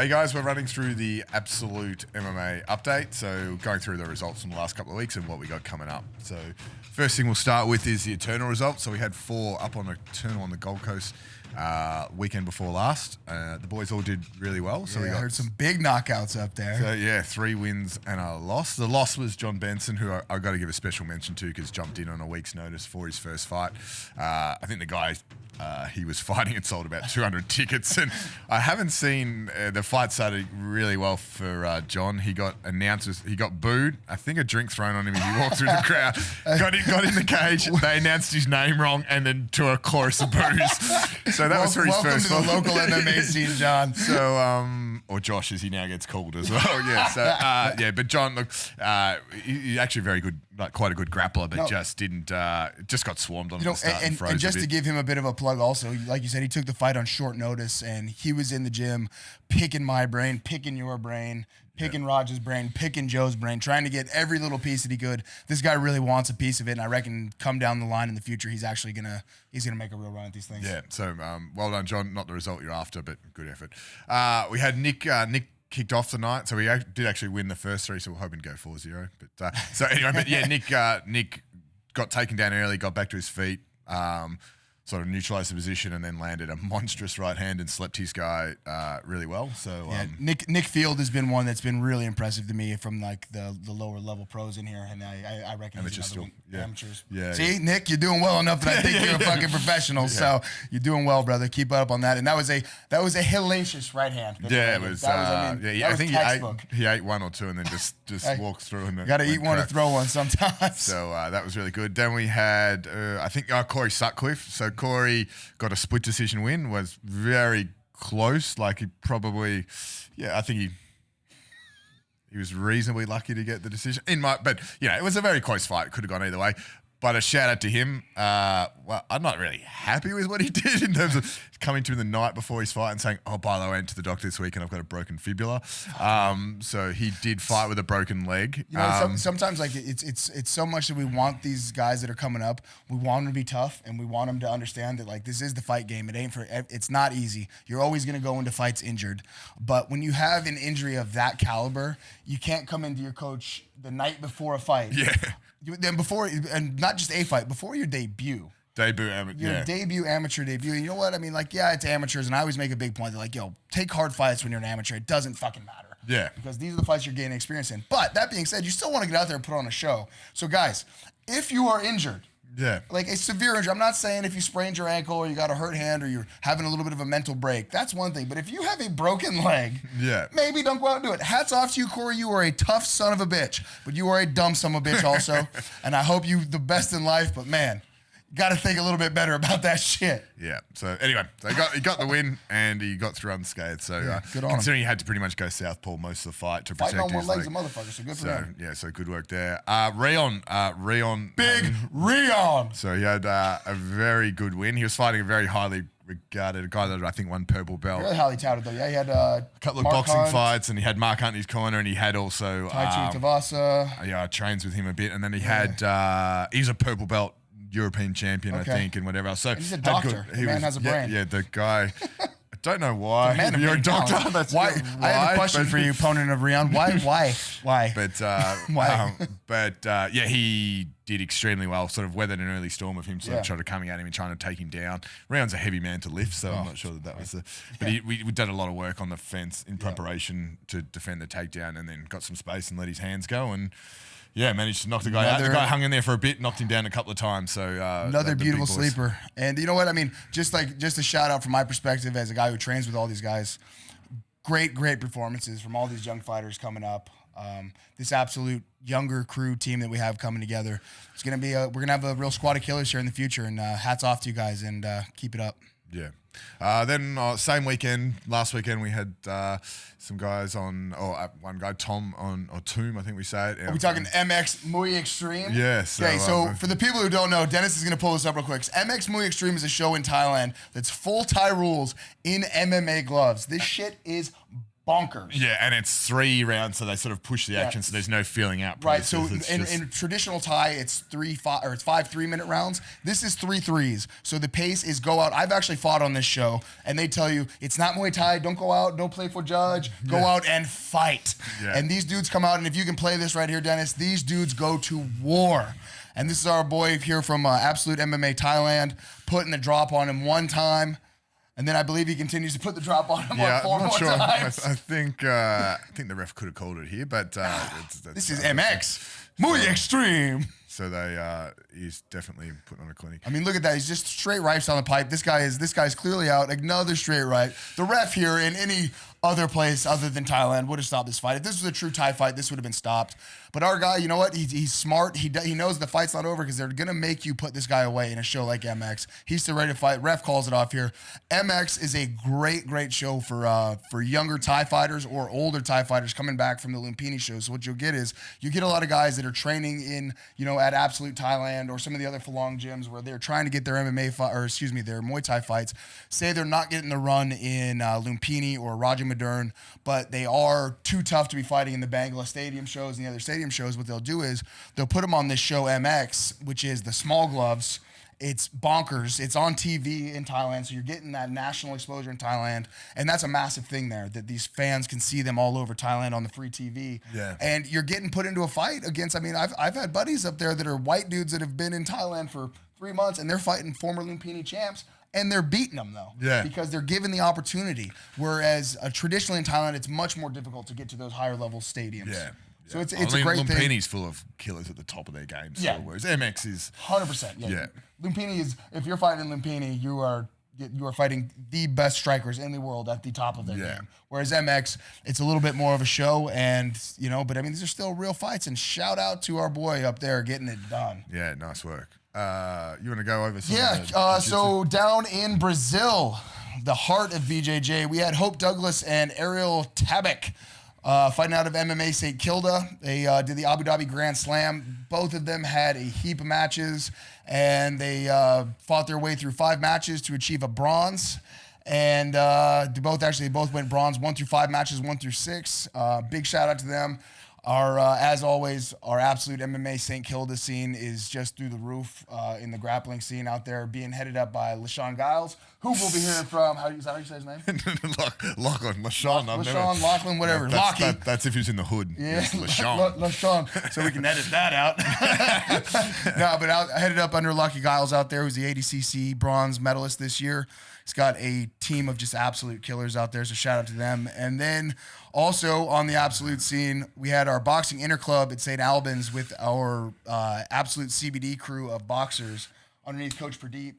Hey guys, we're running through the Absolute MMA update. So going through the results from the last couple of weeks and what we got coming up. So first thing we'll start with is the Eternal results. So we had 4 up on Eternal on the Gold Coast weekend before last. The boys all did really well. So we heard some big knockouts up there. So yeah, 3 wins and a loss. The loss was John Benson, who I've got to give a special mention to because jumped in on a week's notice for his first fight. I think the guy he was fighting had sold about 200 tickets, and I haven't seen the fight started really well for John. He got announced, he got booed. I think a drink thrown on him as he walked through the crowd. Got in the cage. They announced his name wrong, and then to a chorus of boos. So that was for his first fight. Welcome to the local MMA scene, John. So or Josh, as he now gets called as well. Yeah. So yeah, but John, look, he's actually very good, like quite a good grappler, but just didn't, just got swarmed on the start and just to give him a bit of a plug also, like you said, he took the fight on short notice and he was in the gym picking my brain, picking your brain, picking Raj's brain, picking Joe's brain, trying to get every little piece that he could. This guy really wants a piece of it, and I reckon come down the line in the future, he's actually gonna make a real run at these things. Yeah, so well done, John. Not the result you're after, but good effort. We had Nick kicked off the night, so we did actually win the first 3, so we're hoping to go 4-0. But so anyway, but yeah, Nick got taken down early, got back to his feet, sort of neutralized the position, and then landed a monstrous right hand and slept his guy really well. So yeah, Nick Field has been one that's been really impressive to me from like the lower level pros in here, and I reckon he's another one. Amateurs. Yeah. See, Nick, you're doing well enough that I think you're a fucking professional. Yeah. So you're doing well, brother. Keep up on that. And that was a hellacious right hand. Yeah, it was. I think he ate 1 or 2 and then just walked through. And got to eat one to throw one sometimes. So that was really good. Then we had I think Corey Sutcliffe. So Corey got a split decision win. Was very close. Like he probably, I think he was reasonably lucky to get the decision. But it was a very close fight. It could have gone either way. But a shout out to him. Well, I'm not really happy with what he did in terms of coming to him the night before his fight and saying, "Oh, by the way, I went to the doctor this week and I've got a broken fibula." So he did fight with a broken leg. Sometimes like it's so much that we want these guys that are coming up. We want them to be tough, and we want them to understand that like this is the fight game. It's not easy. You're always going to go into fights injured, but when you have an injury of that caliber, you can't come into your coach the night before a fight. Yeah. Then and not just a fight, before your debut. Debut amateur debut. And you know what? I mean, like, yeah, it's amateurs, and I always make a big point. They're like, yo, take hard fights when you're an amateur. It doesn't fucking matter. Yeah. Because these are the fights you're gaining experience in. But that being said, you still want to get out there and put on a show. So, guys, if you are injured, like a severe injury, I'm not saying if you sprained your ankle or you got a hurt hand or you're having a little bit of a mental break, that's one thing. But if you have a broken leg, maybe don't go out and do it. Hats off to you, Corey. You are a tough son of a bitch, but you are a dumb son of a bitch also. And I hope you the best in life, but man, got to think a little bit better about that shit. Yeah. So anyway, so he got the win and he got through unscathed. So good on considering him. he had to pretty much go southpaw most of the fight to protect Fighting on his one leg. leg's a motherfucker. So good for him. Yeah. So good work there. Rion, big Rion. So he had a very good win. He was fighting a very highly regarded guy that I think won purple belt. Really highly touted though. Yeah, he had a couple of boxing fights, and he had Mark Hunt in his corner, and he had also Tai Chi Tavasa. Yeah, trains with him a bit, and then he had he's a purple belt European champion, I think, and whatever else. So and he's a doctor. The man has a brain. Yeah, the guy. I don't know why. You're a doctor. That's why. I have a question for you, opponent of Rion. Why? But why? Yeah, he did extremely well. Sort of weathered an early storm of him sort of coming at him and trying to take him down. Rion's a heavy man to lift, so I'm not sure that was the. But we did a lot of work on the fence in preparation to defend the takedown, and then got some space and let his hands go and. Yeah, managed to knock the guy out. The guy hung in there for a bit, knocked him down a couple of times. So another beautiful sleeper. And you know what? I mean, just a shout out from my perspective as a guy who trains with all these guys. Great performances from all these young fighters coming up. This absolute younger crew team that we have coming together. It's gonna be we're gonna have a real squad of killers here in the future. And hats off to you guys and keep it up. Yeah. Then same weekend, last weekend we had some guys on, one guy, Tom or Toom, I think we say it. Are we talking MX Muay Extreme? Yes. Okay, so for the people who don't know, Dennis is going to pull this up real quick. MX Muay Extreme is a show in Thailand that's full Thai rules in MMA gloves. This shit is bonkers. Yeah, and it's 3 rounds, so they sort of push the action, so there's no feeling out process. Right, so in traditional Thai, it's 5 3-minute rounds. This is 3 threes. So the pace is go out. I've actually fought on this show, and they tell you it's not Muay Thai. Don't go out. Don't play for judge. Go out and fight. Yeah. And these dudes come out, and if you can play this right here, Dennis, these dudes go to war. And this is our boy here from Absolute MMA Thailand, putting the drop on him 1 time. And then I believe he continues to put the drop on him on 4 more times. I think the ref could have called it here, but this is MX. Muy extreme. So he's definitely putting on a clinic. I mean, look at that. He's just straight rights on the pipe. This guy's clearly out. Another straight right. The ref here in any other place other than Thailand would have stopped this fight. If this was a true Thai fight, this would have been stopped. But our guy, you know what? He's smart. He knows the fight's not over because they're going to make you put this guy away in a show like MX. He's still ready to fight. Ref calls it off here. MX is a great show for younger Thai fighters or older Thai fighters coming back from the Lumpini show. So what you'll get is you get a lot of guys that are training in, at Absolute Thailand or some of the other Falong gyms where they're trying to get their their Muay Thai fights. Say they're not getting the run in Lumpini or Raja Modern, but they are too tough to be fighting in the Bangla Stadium shows and the other stadium shows. What they'll do is they'll put them on this show MX, which is the small gloves. It's bonkers. It's on TV in Thailand, so you're getting that national exposure in Thailand, and that's a massive thing there, that these fans can see them all over Thailand on the free TV. Yeah. And you're getting put into a fight against, I've had buddies up there that are white dudes that have been in Thailand for 3 months, and they're fighting former Lumpini champs, and they're beating them, though. Yeah. Because they're given the opportunity, whereas traditionally in Thailand, it's much more difficult to get to those higher level stadiums. Yeah. So it's a great thing. Lumpini's full of killers at the top of their game, whereas MX is 100%. Yeah. Lumpini is, if you're fighting in Lumpini, you are fighting the best strikers in the world at the top of their game. Whereas MX, it's a little bit more of a show, and but these are still real fights. And shout out to our boy up there getting it done. Yeah, nice work. You want to go over some? Yeah. So down in Brazil, the heart of BJJ, we had Hope Douglas and Ariel Tabak. Fighting out of MMA St. Kilda. They did the Abu Dhabi Grand Slam. Both of them had a heap of matches, and they fought their way through 5 matches to achieve a bronze. And they both went bronze 1 through 5 matches, 1 through 6. Big shout out to them. As always, our Absolute MMA St. Kilda scene is just through the roof in the grappling scene out there, being headed up by LaShawn Giles, who we'll be hearing from. Is that how you say his name? Lachlan, Lachlan, whatever. That's if he's in the hood. Yeah, LaShawn. LaShawn. So we can edit that out. No, but headed up under Lucky Giles out there, who's the ADCC bronze medalist this year. He's got a team of just absolute killers out there, so shout out to them. And then also on the Absolute scene, we had our boxing interclub at St. Albans with our Absolute CBD crew of boxers underneath Coach Pradeep,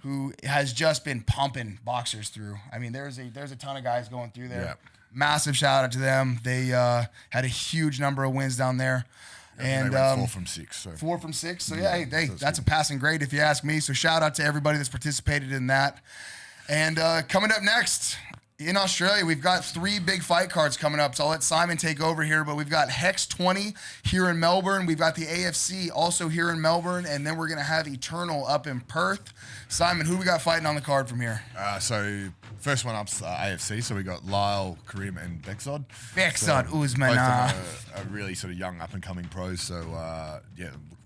who has just been pumping boxers through. There's a ton of guys going through there. Yeah. Massive shout out to them. They had a huge number of wins down there. And 4 from 6. So. 4 from 6. So that's a passing grade if you ask me. So shout out to everybody that's participated in that. And coming up next, in Australia, we've got 3 big fight cards coming up. So I'll let Simon take over here. But we've got Hex 20 here in Melbourne. We've got the AFC also here in Melbourne. And then we're going to have Eternal up in Perth. Simon, who we got fighting on the card from here? So first one up's AFC. So we got Lyle, Karim, and Bexod. Usman. Both are really sort of young, up-and-coming pros. So,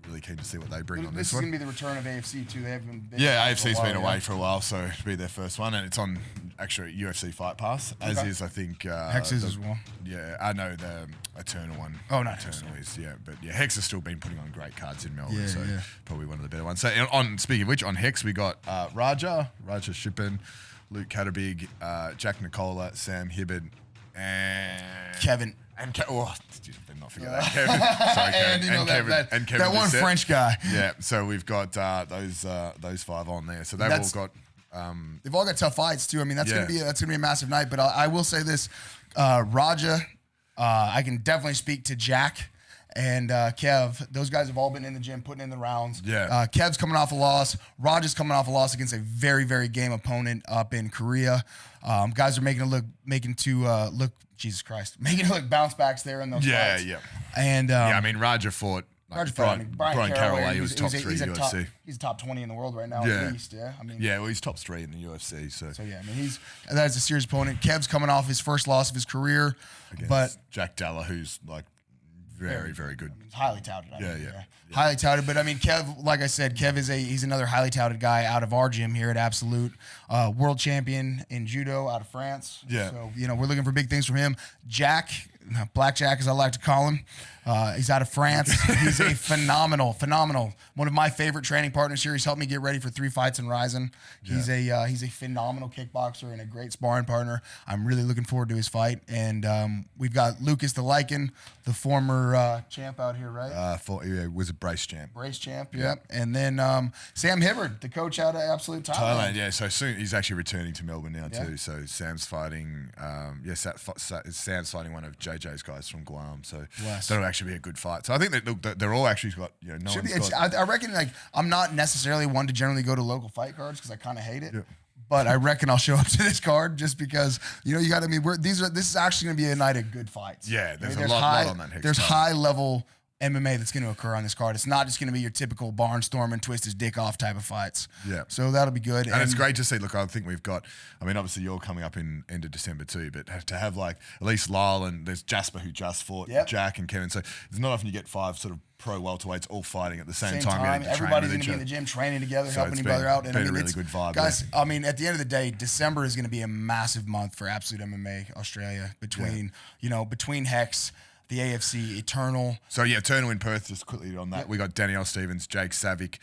really keen to see what they bring on this one. This is going to be the return of AFC, too. AFC's been away for a while, so it'll be their first one. And it's on, actually, UFC Fight Pass, as is, I think... Hex is as well. Yeah, I know the Eternal one. Oh, no. Eternal is, yeah. But, Hex has still been putting on great cards in Melbourne, probably one of the better ones. So, speaking of which, on Hex, we got Raja Shippen, Luke Catterbig, Jack Nicola, Sam Hibbard, and... Kevin. And did not forget that. Kevin. Sorry, Kevin. And Kevin. That one Bissett. French guy. Yeah, so we've got those 5 on there. So they've all got... they've all got tough fights, too. That's gonna be a massive night. But I will say this. Raja, I can definitely speak to Jack and Kev. Those guys have all been in the gym, putting in the rounds. Yeah. Kev's coming off a loss. Raja's coming off a loss against a very, very game opponent up in Korea. Guys are making it look Jesus Christ, making it look bounce backs there in those fights. Yeah. And Raja fought Hard to fight. I mean, Brian Caraway, he he's was top 3 in the UFC. He's top 20 in the world right now, at least. Yeah, I mean, well, he's top 3 in the UFC. So yeah, I mean, that's a serious opponent. Kev's coming off his first loss of his career, but Jack Dalla, who's like very, very good. I mean, highly touted. Yeah. Highly touted. But I mean, Kev, like I said, he's another highly touted guy out of our gym here at Absolute. World champion in judo out of France. Yeah. So, we're looking for big things from him. Jack, Blackjack as I like to call him. He's out of France. He's a phenomenal, one of my favorite training partners here. He's helped me get ready for 3 fights in Ryzen. He's a phenomenal kickboxer and a great sparring partner. I'm really looking forward to his fight. And we've got Lucas the Lycan, the former champ out here, right? Was a brace champ. Brace champ, yep. And then Sam Hibbard, the coach out of Absolute Thailand. Yeah. So soon he's actually returning to Melbourne now too. So Sam's fighting. Sam's fighting one of JJ's guys from Guam. So that'll actually be a good fight. So I think that they're all actually got. I reckon I'm not necessarily one to generally go to local fight cards because I kind of hate it. Yeah. But I reckon I'll show up to this card just because you got. I mean, this is actually going to be a night of good fights. Yeah, there's a lot on that. There's high level MMA that's going to occur on this card. It's not just going to be your typical barnstorm and twist his dick off type of fights. Yeah. So that'll be good. And it's great to see. Look, I think we've got. I mean, obviously you're coming up in end of December too, but to have like at least Lyle and there's Jasper who just fought, Jack and Kevin. So it's not often you get 5 sort of pro welterweights all fighting at the same time. Everybody's going to be in the gym training together, helping each other out. And a really good vibe. Guys, I mean, at the end of the day, December is going to be a massive month for Absolute MMA Australia between Hex, the AFC, Eternal. So Eternal in Perth, just quickly on that. Yep. We got Danielle Stevens, Jake Savick,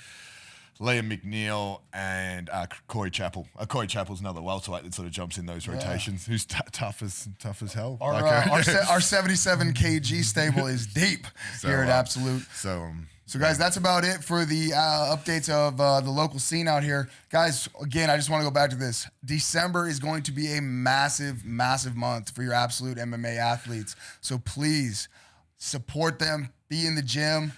Liam McNeil, and Corey Chappell. Corey Chappell's another welterweight that sort of jumps in those rotations. Who's tough as hell. Our 77 kg stable is deep here at Absolute. So guys, that's about it for the updates of the local scene out here. Guys, again, I just want to go back to this. December is going to be a massive, massive month for your Absolute MMA athletes. So please support them, be in the gym,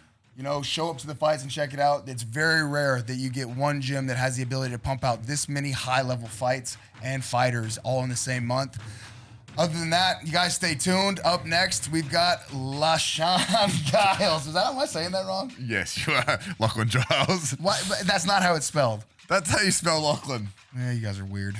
show up to the fights and check it out. It's very rare that you get one gym that has the ability to pump out this many high-level fights and fighters all in the same month. Other than that, you guys stay tuned. Up next, we've got LaShawn Giles. Am I saying that wrong? Yes, you are. Lachlan Giles. What? But that's not how it's spelled. That's how you spell Lachlan. Yeah, you guys are weird.